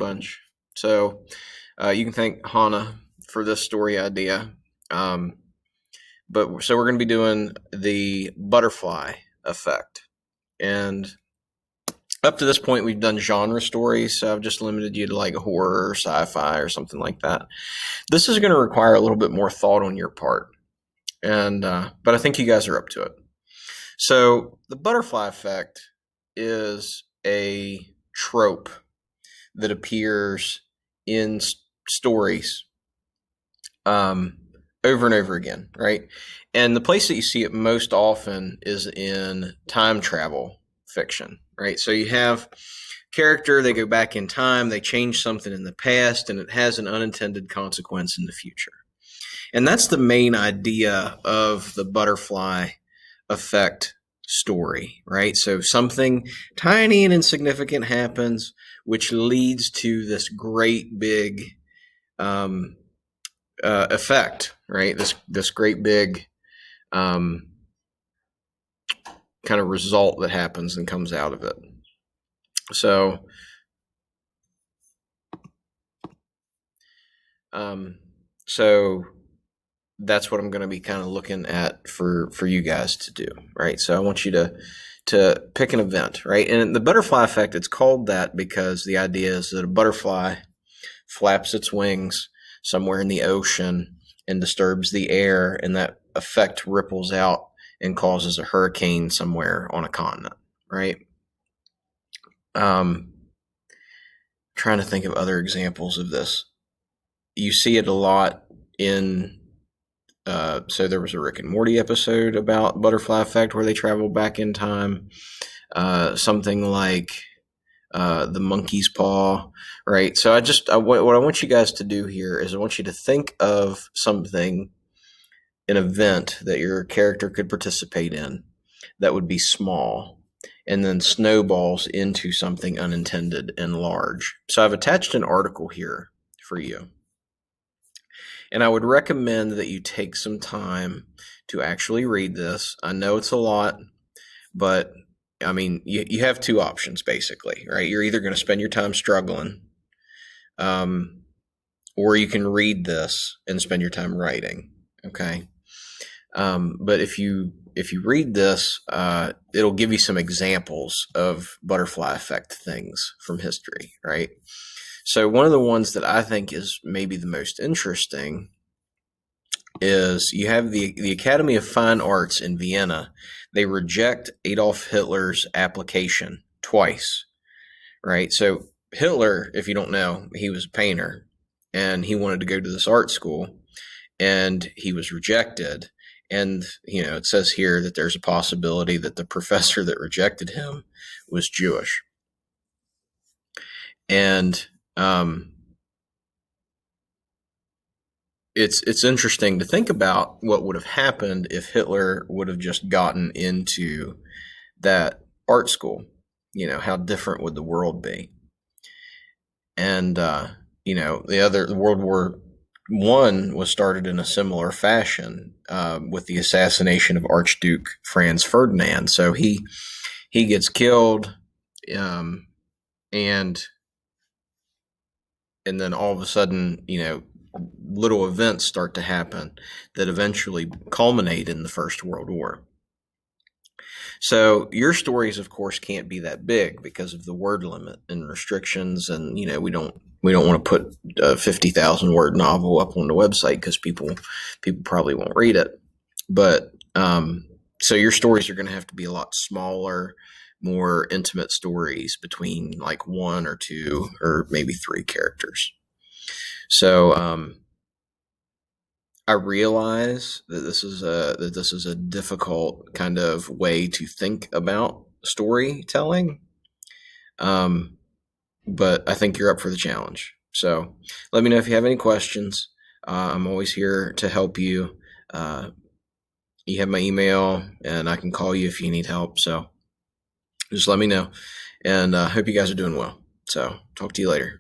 bunch. So you can thank Hannah for this story idea. But so we're going to be doing the butterfly effect. And up to this point, we've done genre stories. So I've just limited you to like horror or sci-fi or something like that. This is going to require a little bit more thought on your part. And but I think you guys are up to it. So the butterfly effect is a trope that appears in stories over and over again, right? And the place that you see it most often is in time travel fiction, right? So you have character, they go back in time, they change something in the past, and it has an unintended consequence in the future. And that's the main idea of the butterfly effect story, right? So something tiny and insignificant happens, which leads to this great big effect, right? This great big kind of result that happens and comes out of it. So, so that's what I'm going to be kind of looking at for you guys to do, right? So I want you to pick an event, right? And the butterfly effect, it's called that because the idea is that a butterfly flaps its wings somewhere in the ocean and disturbs the air, and that effect ripples out and causes a hurricane somewhere on a continent, right? Trying to think of other examples of this. You see it a lot in so there was a Rick and Morty episode about butterfly effect where they travel back in time. Something like the monkey's paw, right? So what I want you guys to do here is I want you to think of something, an event that your character could participate in that would be small and then snowballs into something unintended and large. So I've attached an article here for you. And I would recommend that you take some time to actually read this. I know it's a lot, but I mean, you have two options basically, right? You're either going to spend your time struggling, or you can read this and spend your time writing. Okay. But if you read this, it'll give you some examples of butterfly effect things from history, right? So one of the ones that I think is maybe the most interesting is you have the Academy of Fine Arts in Vienna. They reject Adolf Hitler's application twice, right? So Hitler, if you don't know, he was a painter and he wanted to go to this art school and he was rejected. And, it says here that there's a possibility that the professor that rejected him was Jewish. And it's interesting to think about what would have happened if Hitler would have just gotten into that art school. How different would the world be? And the World War I was started in a similar fashion with the assassination of Archduke Franz Ferdinand. So he gets killed, and then all of a sudden, little events start to happen that eventually culminate in the First World War. So your stories, of course, can't be that big because of the word limit and restrictions, and we don't want to put a 50,000 word novel up on the website because people probably won't read it. But so your stories are going to have to be a lot smaller, more intimate stories between like one or two or maybe three characters. So I realize that this is a difficult kind of way to think about storytelling, but I think you're up for the challenge. So let me know if you have any questions. I'm always here to help you. You have my email, and I can call you if you need help. So just let me know, and I hope you guys are doing well. So talk to you later.